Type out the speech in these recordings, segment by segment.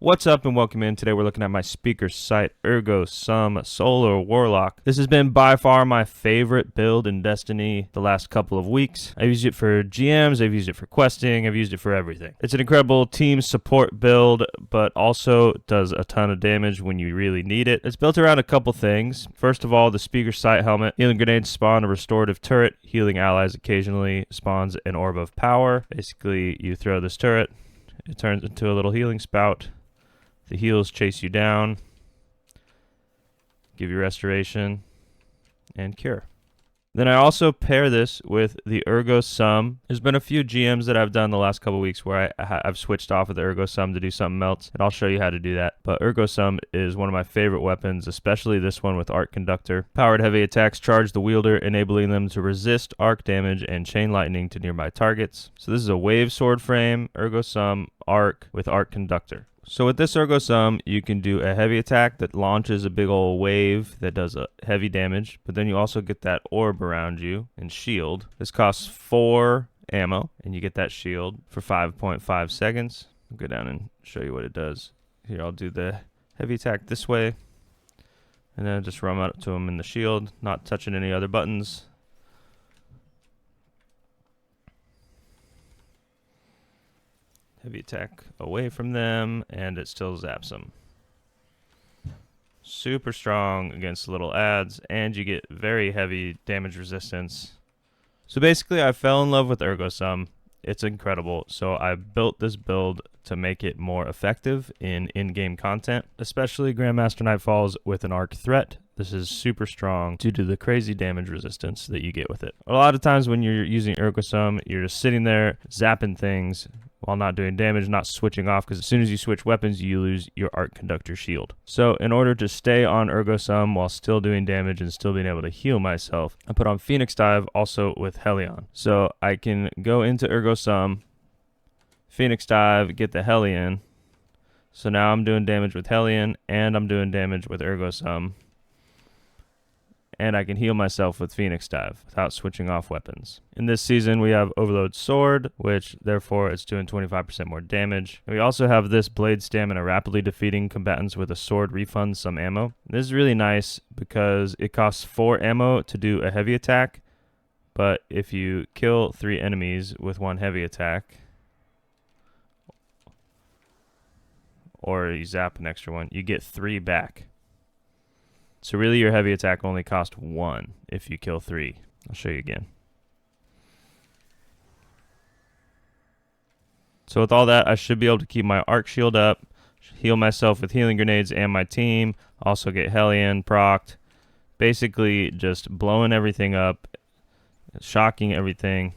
What's up and welcome in. Today we're looking at my speaker site, Ergo Solar Warlock. This has been by far my favorite build in Destiny the last couple of weeks. I've used it for GMs, I've used it for questing, I've used it for everything. It's an incredible team support build, but also does a ton of damage when you really need it. It's built around a couple things. First of all, the speaker sight helmet. Healing grenades spawn a restorative turret. Healing allies occasionally spawns an orb of power. Basically, you throw this turret, it turns into a little healing spout. The heals chase you down, give you restoration, and cure. Then I also pair this with the Ergo Sum. There's been a few GMs that I've done the last couple weeks where I've switched off of the Ergo Sum to do something else, and I'll show you how to do that. But Ergo Sum is one of my favorite weapons, especially this one with Arc Conductor. Powered heavy attacks charge the wielder, enabling them to resist arc damage and chain lightning to nearby targets. So this is a wave sword frame, Ergo Sum, Arc with Arc Conductor. So with this Ergo Sum, you can do a heavy attack that launches a big old wave that does a heavy damage, but then you also get that orb around you and shield. This costs 4 ammo, and you get that shield for 5.5 seconds. I'll go down and show you what it does. Here, I'll do the heavy attack this way, and then just run up to him in the shield, not touching any other buttons. Heavy attack away from them, and it still zaps them. Super strong against little adds, and you get very heavy damage resistance. So basically, I fell in love with Ergo Sum. It's incredible. So I built this build to make it more effective in-game content, especially Grandmaster Nightfalls with an arc threat. This is super strong due to the crazy damage resistance that you get with it. A lot of times when you're using Ergo Sum, you're just sitting there zapping things while not doing damage, not switching off, because as soon as you switch weapons, you lose your Arc Conductor shield. So in order to stay on Ergo Sum while still doing damage and still being able to heal myself, I put on Phoenix Dive also with Hellion. So I can go into Ergo Sum, Phoenix Dive, get the Hellion. So now I'm doing damage with Hellion, and I'm doing damage with Ergo Sum. And I can heal myself with Phoenix Dive without switching off weapons. In this season, we have Overload Sword, which therefore it's doing 25% more damage. And we also have this Blade Stamina, rapidly defeating combatants with a sword refunds some ammo. This is really nice because it costs 4 ammo to do a heavy attack, but if you kill 3 enemies with 1 heavy attack, or you zap an extra one, you get 3 back. So really your heavy attack only costs 1 if you kill 3. I'll show you again. So with all that, I should be able to keep my arc shield up, heal myself with healing grenades and my team, also get Hellion procced, basically just blowing everything up, shocking everything,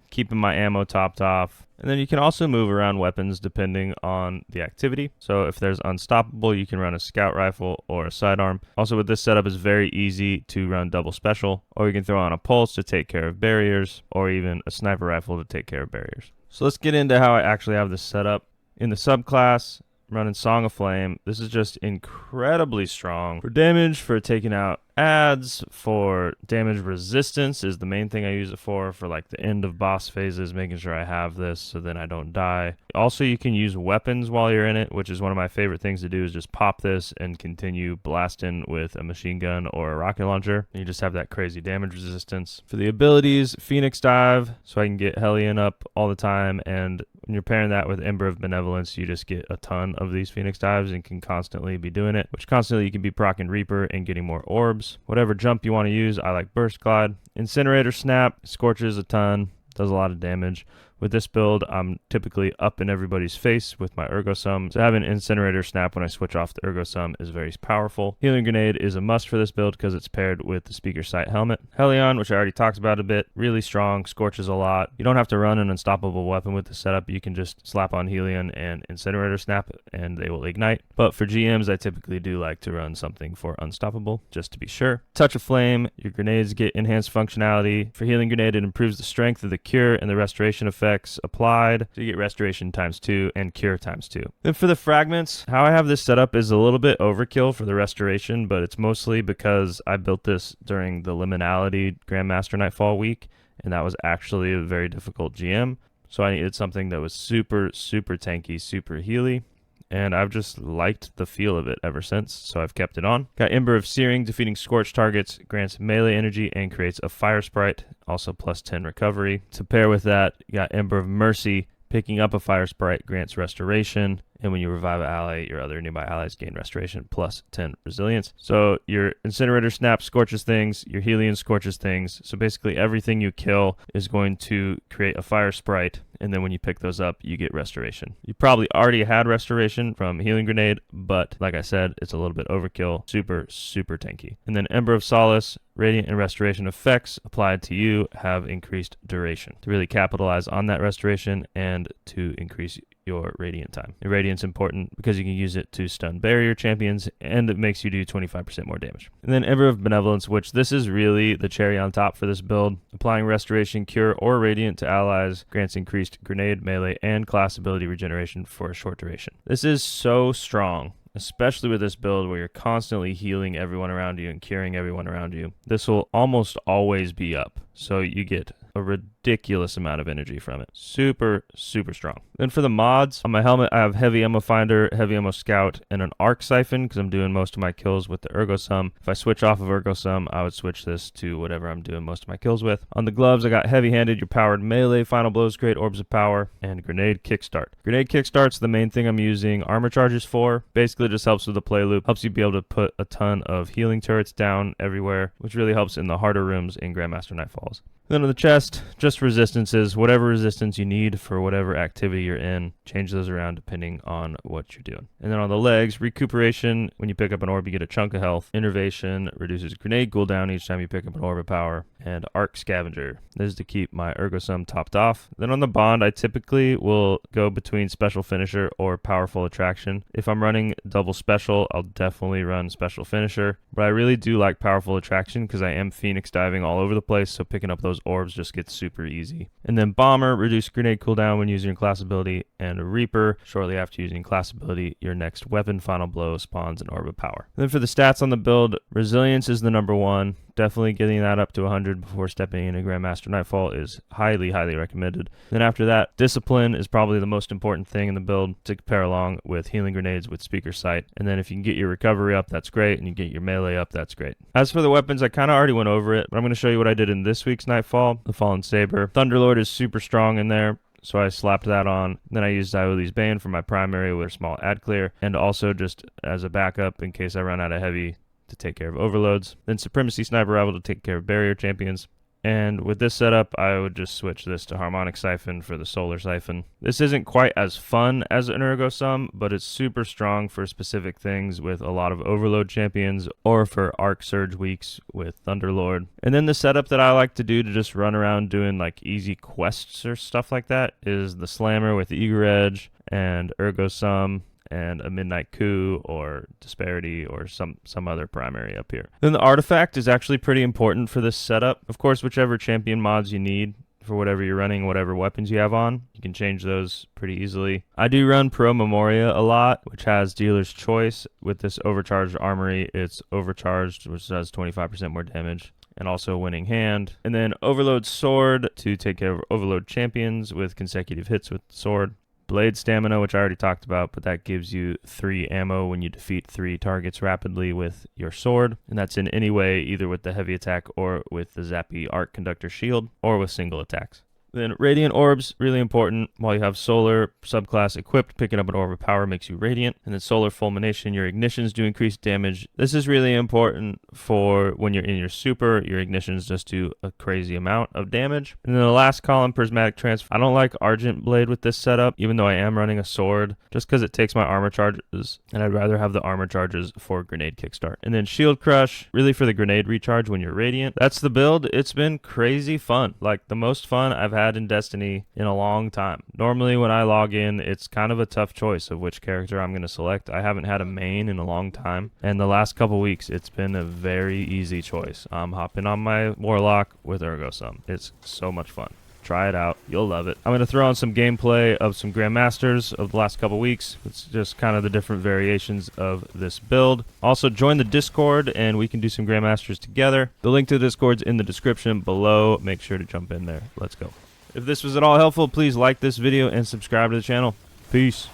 keeping my ammo topped off. And then you can also move around weapons depending on the activity. So if there's Unstoppable, you can run a scout rifle or a sidearm. Also with this setup, it's very easy to run double special, or you can throw on a pulse to take care of barriers, or even a sniper rifle to take care of barriers. So let's get into how I actually have this set up. In the subclass, I'm running Song of Flame. This is just incredibly strong for damage, for taking out adds, for damage resistance is the main thing I use it for like the end of boss phases, making sure I have this so then I don't die. Also, you can use weapons while you're in it, which is one of my favorite things to do, is just pop this and continue blasting with a machine gun or a rocket launcher. And you just have that crazy damage resistance. For the abilities, Phoenix Dive, so I can get Hellion up all the time, and when you're pairing that with Ember of Benevolence, you just get a ton of these Phoenix Dives and can constantly be doing it, which constantly you can be proccing Reaper and getting more orbs. Whatever jump you want to use, I like Burst Glide. Incinerator Snap scorches a ton, does a lot of damage. With this build, I'm typically up in everybody's face with my Ergo Sum, so having Incinerator Snap when I switch off the Ergo Sum is very powerful. Healing Grenade is a must for this build because it's paired with the Speaker Sight Helmet. Hellion, which I already talked about a bit, really strong, scorches a lot. You don't have to run an unstoppable weapon with the setup. You can just slap on Hellion and Incinerator Snap and they will ignite. But for GMs, I typically do like to run something for unstoppable, just to be sure. Touch of Flame, your grenades get enhanced functionality. For Healing Grenade, it improves the strength of the cure and the restoration effect applied, so you get restoration ×2 and cure ×2. Then for the fragments, how I have this set up is a little bit overkill for the restoration, but it's mostly because I built this during the Liminality Grandmaster Nightfall week, and that was actually a very difficult GM, so I needed something that was super tanky, super healy, and I've just liked the feel of it ever since, so I've kept it on. Got Ember of Searing, defeating scorched targets grants melee energy and creates a fire sprite, also plus 10 recovery. To pair with that, you got Ember of Mercy, picking up a fire sprite grants restoration, and when you revive an ally, your other nearby allies gain restoration plus 10 resilience. So your Incinerator Snap scorches things, your Helion scorches things, so basically everything you kill is going to create a fire sprite, and then when you pick those up, you get restoration. You probably already had restoration from Healing Grenade, but like I said, it's a little bit overkill. Super, super tanky. And then Ember of Solace, Radiant and Restoration effects applied to you have increased duration to really capitalize on that restoration and to increase your Radiant time. And Radiant's important because you can use it to stun barrier champions, and it makes you do 25% more damage. And then Ember of Benevolence, which this is really the cherry on top for this build. Applying Restoration, Cure, or Radiant to allies grants increased grenade, melee, and class ability regeneration for a short duration. This is so strong, especially with this build where you're constantly healing everyone around you and curing everyone around you. This will almost always be up, so you get a ridiculous amount of energy from it. Super, super strong. Then for the mods, on my helmet, I have Heavy Ammo Finder, Heavy Ammo Scout, and an Arc Siphon because I'm doing most of my kills with the Ergo Sum. If I switch off of Ergo Sum, I would switch this to whatever I'm doing most of my kills with. On the gloves, I got Heavy Handed, your powered melee, Final Blows, Great Orbs of Power, and Grenade Kickstart. Grenade Kickstart's the main thing I'm using armor charges for. Basically, it just helps with the play loop, helps you be able to put a ton of healing turrets down everywhere, which really helps in the harder rooms in Grandmaster Nightfalls. Then on the chest, just resistances, whatever resistance you need for whatever activity you're in. Change those around depending on what you're doing. And then on the legs, recuperation, when you pick up an orb, you get a chunk of health. Innervation reduces grenade cooldown each time you pick up an orb of power. And Arc Scavenger. This is to keep my Ergo Sum topped off. Then on the bond, I typically will go between Special Finisher or Powerful Attraction. If I'm running double special, I'll definitely run Special Finisher. But I really do like Powerful Attraction because I am Phoenix diving all over the place, so picking up those orbs just gets super easy. And then Bomber, reduce grenade cooldown when using your class ability, and Reaper, shortly after using class ability, your next weapon Final Blow spawns an orb of power. And then for the stats on the build, Resilience is the number one. Definitely getting that up to 100 before stepping into Grandmaster Nightfall is highly, highly recommended. Then after that, Discipline is probably the most important thing in the build to pair along with Healing Grenades with Speaker Sight. And then if you can get your recovery up, that's great, and you get your melee up, that's great. As for the weapons, I kind of already went over it, but I'm going to show you what I did in this week's Nightfall. The Fallen Saber. Thunderlord is super strong in there, so I slapped that on. Then I used Zyoli's Bane for my primary with a small ad clear, and also just as a backup in case I run out of heavy to take care of overloads. Then Supremacy Sniper Rifle to take care of barrier champions. And with this setup, I would just switch this to Harmonic Siphon for the Solar Siphon. This isn't quite as fun as an Ergo Sum, but it's super strong for specific things with a lot of overload champions or for Arc Surge weeks with Thunderlord. And then the setup that I like to do to just run around doing like easy quests or stuff like that is the Slammer with Eager Edge and Ergo Sum and a Midnight Coup or Disparity or some other primary up here. Then the Artifact is actually pretty important for this setup. Of course, whichever champion mods you need for whatever you're running, whatever weapons you have on, you can change those pretty easily. I do run Pro Memoria a lot, which has Dealer's Choice. With this Overcharged Armory, it's overcharged, which does 25% more damage, and also Winning Hand. And then Overload Sword to take care of overload champions with consecutive hits with the sword. Blade Stamina, which I already talked about, but that gives you 3 ammo when you defeat 3 targets rapidly with your sword. And that's in any way, either with the heavy attack or with the Zappy Arc Conductor Shield, or with single attacks. Then Radiant Orbs, really important. While you have Solar Subclass equipped, picking up an Orb of Power makes you Radiant. And then Solar Fulmination, your ignitions do increase damage. This is really important for when you're in your super, your ignitions just do a crazy amount of damage. And then the last column, Prismatic Transfer. I don't like Argent Blade with this setup, even though I am running a sword, just because it takes my armor charges, and I'd rather have the armor charges for Grenade Kickstart. And then Shield Crush, really for the grenade recharge when you're Radiant. That's the build. It's been crazy fun. Like the most fun I've had in Destiny in a long time. Normally when I log in, it's kind of a tough choice of which character I'm going to select. I haven't had a main in a long time, and the last couple weeks it's been a very easy choice. I'm hopping on my Warlock with Ergo Sum. It's so much fun. Try it out. You'll love it. I'm going to throw on some gameplay of some Grandmasters of the last couple weeks. It's just kind of the different variations of this build. Also, join the Discord, and we can do some Grandmasters together. The link to the Discord's in the description below. Make sure to jump in there. Let's go. If this was at all helpful, please like this video and subscribe to the channel. Peace.